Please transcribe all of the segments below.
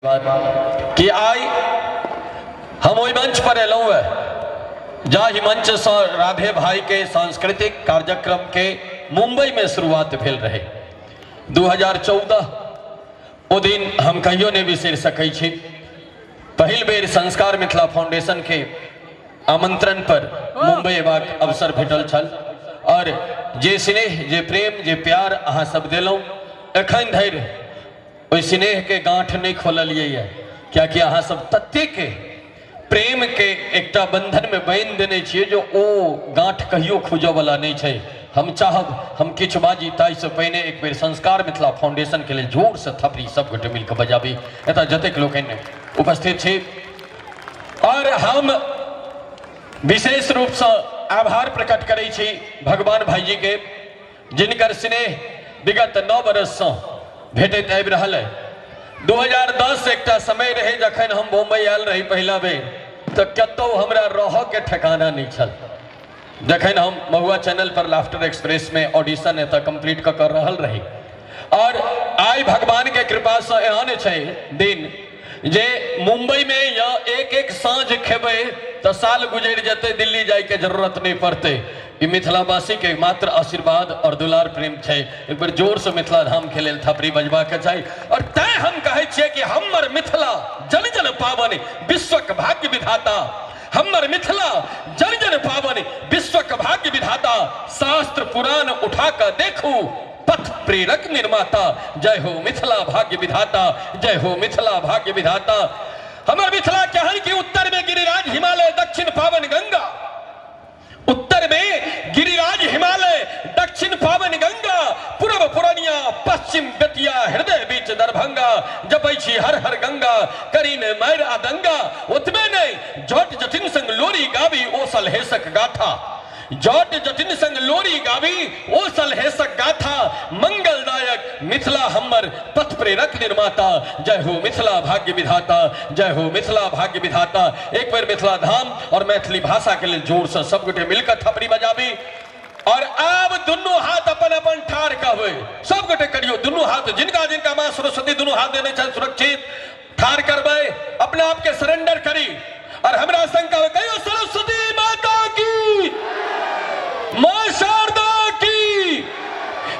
कि आई हम ओहि मंच पर एलहुँ जाहि मंच से राधे भाई के सांस्कृतिक कार्यक्रम के मुंबई में शुरुआत भेल रहे 2014। ओ दिन हम कहियो नहीं बिसरि सकै छी। पहिल बेर संस्कार मिथिला फाउंडेशन के आमंत्रण पर मुंबई अयबाक अवसर भेटल छल और जे स्नेह जे प्रेम जे प्यार अहाँ सब देलहुँ एखन धरि ओहि स्नेह के गांठ नहीं खोलिए है, क्या कि अहाँ सब ततेक प्रेम के एकटा बंधन में बांधि देने छियै जो ओ गांठ कहियो खुजऽ वाला नहीं छै। हम चाहब हम किछु बाजी ताहि से पहिने एक बेर संस्कार मिथिला फाउंडेशन के लिए जोर से थपड़ी सब गोटे मिलकर बजाबी। एतऽ जतेक लोक उपस्थित छी और हम विशेष रूप से आभार प्रकट करै छी भगवान भाईजी के, जिनकर स्नेह विगत 9 बरस से भेटैत आबि रहल है। 2010 एकटा समय रहे जखन हम बम्बई आयल रही पहला बेर, तो कतौ हमरा रहऽ के ठिकाना नहीं छल। जखन हम महुआ चैनल पर लाफ्टर एक्सप्रेस में ऑडिशन एतऽ कंप्लीट कर रहल रही और आई भगवान के कृपा से एहन छै दिन जे मुंबई में या एक साँझ खेबै तो साल गुजर जते, दिल्ली जाए के जरूरत नहीं पड़ते। मिथिलावासी के मात्र आशीर्वाद और दुलार प्रेम है। एक बार जोर से मिथिला धाम के लेल थपड़ी बजबा के चाहिए। और तै हम कहे छिए कि हमर मिथिला जन जन पावन विश्वक भाग्य विधाता, हमर मिथिला जन जन पावन विश्वक भाग्य विधाता, शास्त्र पुराण उठा कर देखू पथ प्रेरक निर्माता। जय हो मिथिला भाग्य विधाता, जय हो मिथिला भाग्य विधाता। हमर मिथिला कहन की उत्तर में गिरिराज हिमालय, दक्षिण पावन गंगा। उत्तर में गिरिराज हिमालय, दक्षिण पावन गंगा, पूर्व पुरनिया पश्चिम बेतिया, हृदय बीच दरभंगा। जपै छी हर हर गंगा, करी ने मैर आदंगा। उतबे नहीं जट जटिन संग लोरी गावी, ओ सलहेसक गाथा। जट जटिन संग लोरी गावी, ओ सलहेसक गाथा। मंगलदायक मिथिला हमर पथ प्रेरक निर्माता। जय हो मिथिला भाग्य विधाता, जय हो मिथिला भाग्य विधाता। एक बार मिथिला धाम और मैथिली भाषा के लिए जोर से सब गोटे मिलकर थपड़ी बजाबी। और अब दुनू हाथ अपन अपन ठाड़ कहबै, सब गोटे करियो दुनू हाथ, जिनका जिनका मां सरस्वती दुनू हाथ देने छल सुरक्षित ठाड़ करबै, अपने आप के सरेंडर करी और हमरा संग कहबै, कहियो सरस्वती माता की, मां शारदा की,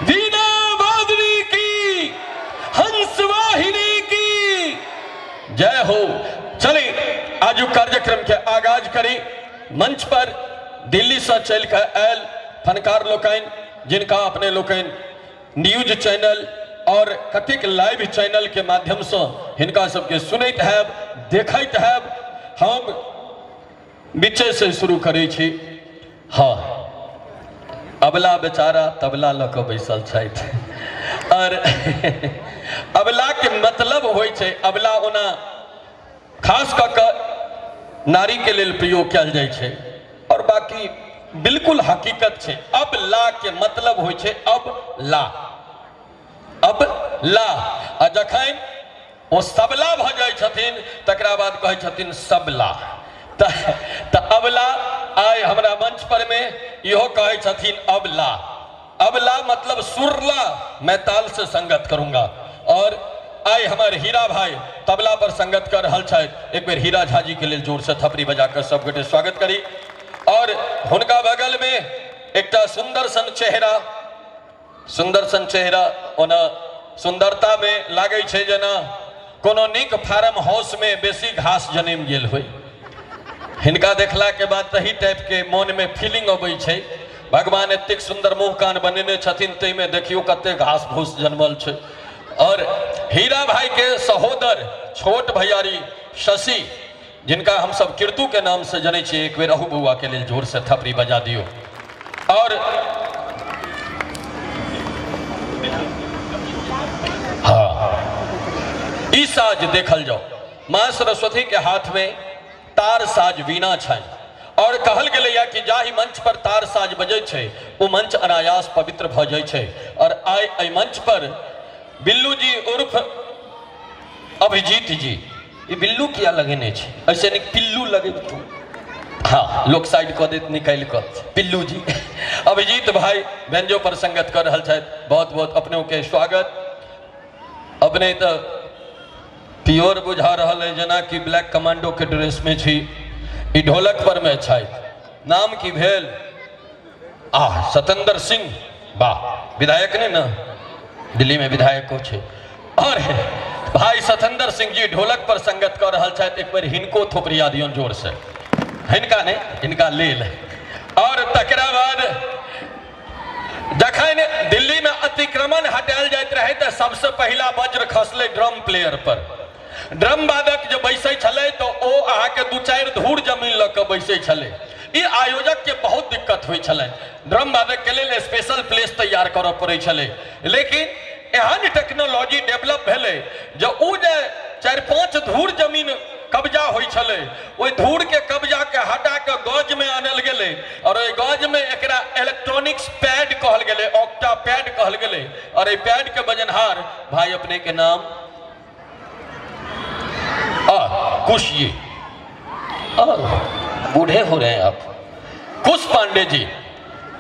वीणा वादनी की, हंस वाहिनी की जय हो। चले आज कार्यक्रम के आगाज करी। मंच पर दिल्ली से चल कर आयल फनकार लोकन, जिनका अपने लोकन न्यूज चैनल और कतेक लाइव चैनल के माध्यम से हिनका सबके सुनैत हैब, देखैत हैब। हम बीचे से शुरू करै छी। हाँ, अबला बेचारा तबला लऽ बैसल छथि और अबला के मतलब होइ छै, अबला ओना खास कऽ कऽ नारी के लेल प्रयोग कयल जाइ छै और बाकी बिल्कुल हकीकत छै। अबला के मतलब होइ छै अब ला, अब ला। आ जखन ओ सबला भऽ जाइ छथिन तकरा बाद कहै छथिन सबला। त अबला आय हमरा मंच पर में इहो कहे छथिन अबला। अबला मतलब सुरला, मैं ताल से संगत करूंगा। और आय हमारे हीरा भाई तबला पर संगत कर रहल छथि। एक बेर हीरा झा जी के लिए जोर से थपड़ी बजाकर सब गोटे स्वागत करी। और हुनका बगल में एकटा सुंदर सन चेहरा, ओना सुंदरता में लागे छै जेना कोनो नीक फार्म हाउस में बेसी घास जन्म गेल होय। हिनका देखला के बाद तही टाइप के मन में फीलिंग अबै छै। भगवान एतेक सुंदर मुंह कान बनेने छथिन, तै में देखियो कते घास फूस जन्मल छै। और हीरा भाई के सहोदर छोट भैयारी शशि, जिनका हम सब कीर्तु के नाम से जाने छियै, एक बेर अहू बउआ के लिए जोर से थपड़ी बजा दियो। और हाँ, ई साज देखल जाओ, मां सरस्वती के हाथ में तार साज वीणा छै और कहल गेलैया कि जाहि मंच पर तार साज बजै छै ओ मंच अनायास पवित्र भ जाइ छै। और आइ एहि मंच पर बिल्लू जी उर्फ अभिजीत जी, ये बिल्लू किया लगेने छै, ऐसे नहीं पिल्लू लगे तू। हाँ, लोग साइड कऽ देत निकाल कर पिल्लू जी। अभिजीत भाई व्यंजो पर संगत कर रहल छथि। बहुत बहुत अपनों के स्वागत। अपने तो प्योर बुझा रहा है जना कि ब्लैक कमांडो के ड्रेस में छी। ई ढोलक पर में छाई नाम की भेल सतेंद्र सिंह वाह विधायक ने ना दिल्ली में विधायक को छे। और भाई सतेंद्र सिंह जी ढोलक पर संगत कर रहा छथि। एक बार हिनको थोपरिया दियौन जोर से, हिनका नहीं हिनका लेल। और तकरा बाद जखन दिल्ली में अतिक्रमण हटायल जाइत रहे तो सबसे पहला वज्र खसले ड्रम प्लेयर पर। ड्रम वादक जो बैसे छले तो ओ अहाँ के दू चार धूर जमीन लग के बैसे छले। ई आयोजक के बहुत दिक्कत हुई छले। ड्रम वादक के लिए स्पेशल प्लेस तैयार करऽ पड़े छले। लेकिन एहन टेक्नोलॉजी डेवलप भेले जो उ जे 4-5 धूर जमीन कब्जा होई छले ओई धूर के कब्जा के हटा के गज में आनल गेले। और ओई गज में एकरा इलेक्ट्रॉनिक्स पैड कहल गेले, ऑक्टा पैड कहल गेले। और ए पैड के वजनहार भाई अपने के नाम कुश जी, बूढ़े हो रहे हैं आप, कुश पांडे जी।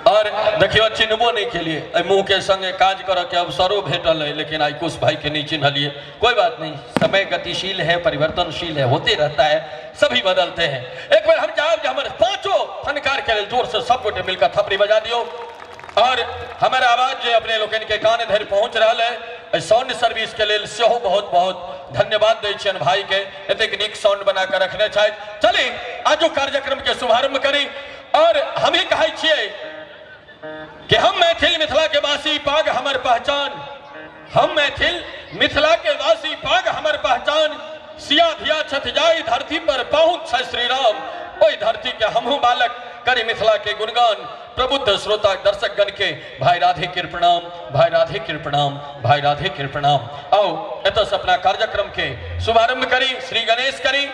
और देखियो चिन्हबो नहीं के लिए मुंह के संगे काज कर के अवसरों भेटल है, लेकिन आई कुश भाई के नहीं चिन्हलिए। कोई बात नहीं, समय गतिशील है, परिवर्तनशील है, होते रहता है, सभी बदलते हैं। एक बार हम चाहे हमारे पांचों फनकार के लिए जोर से सब गोटे मिलकर थपड़ी बजा दियो। और हमारा आवाज जो अपने लोग के कान धरि पहुंच रहा है, साउंड सर्विस के लिए सेहो बहुत बहुत धन्यवाद दै छियन भाई के, एतेक नीक साउंड बना कर रखने चाहिए। चली आजो कार्यक्रम के शुभारंभ करी। और हम ही कहे छिए कि हम मैथिल मिथिला के वासी पाग हमर पहचान, हम मैथिल मिथिला के वासी पाग हमर पहचान। सिया धिया छठ जाई धरती पर पहुंच छै श्री राम, ओई धरती के हमहू बालक करी मिथिला के गुणगान। प्रबुद्ध श्रोता दर्शक गण के भाई राधे के प्रणाम, भाई राधे के प्रणाम, भाई राधे के प्रणाम। आओ एत से अपना कार्यक्रम के शुभारंभ करी, श्री गणेश करी।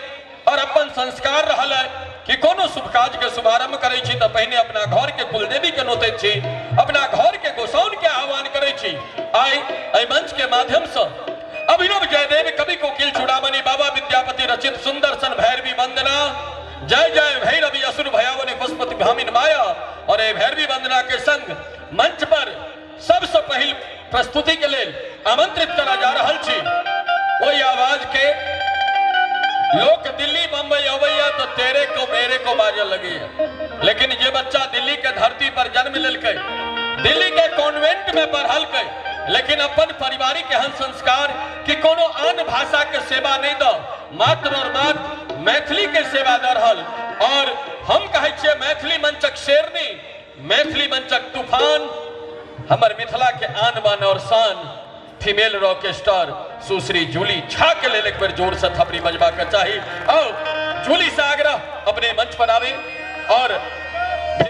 और अपन संस्कार रहल है कि कोनो शुभ काज के शुभारंभ करे छी तो पहले अपना घर के कुलदेवी के नोते छी, अपना घर के गोसाउन के आह्वान करे छी। आई मंच के माध्यम से अभिनव जयदेव कवि कोकिल चूड़ामणि बाबा विद्यापति रचित सुंदर सन भैरवी वंदना। जय जय भैरवी असुर भयावनी पशुपति भामिन माया। और ये भैरवी वंदना के संग मंच पर सबसे पहले प्रस्तुति के लिए आमंत्रित करा जा रहा छी। वही आवाज के लोग दिल्ली बंबई अवैया तो तेरे को मेरे को बाजा लगी है, लेकिन ये बच्चा दिल्ली के धरती पर जन्म लेलकै, दिल्ली के कॉन्वेंट में पढ़ल के, लेकिन अपन पारिवारिक एहन संस्कार कि कोनो आन भाषा के सेवा नहीं दो, मात्र और मात्र मैथिली के सेवा दे रहल। और हम कहे छे मैथिली मंचक शेरनी, मैथिली मंचक तूफान, हमर मिथिला के आन बान और शान फीमेल रॉक स्टार सुश्री जूली झा के लेल एक बार जोर से थपड़ी बजबा के चाहिए। आओ जूली से आग्रह अपने मंच पर आवे और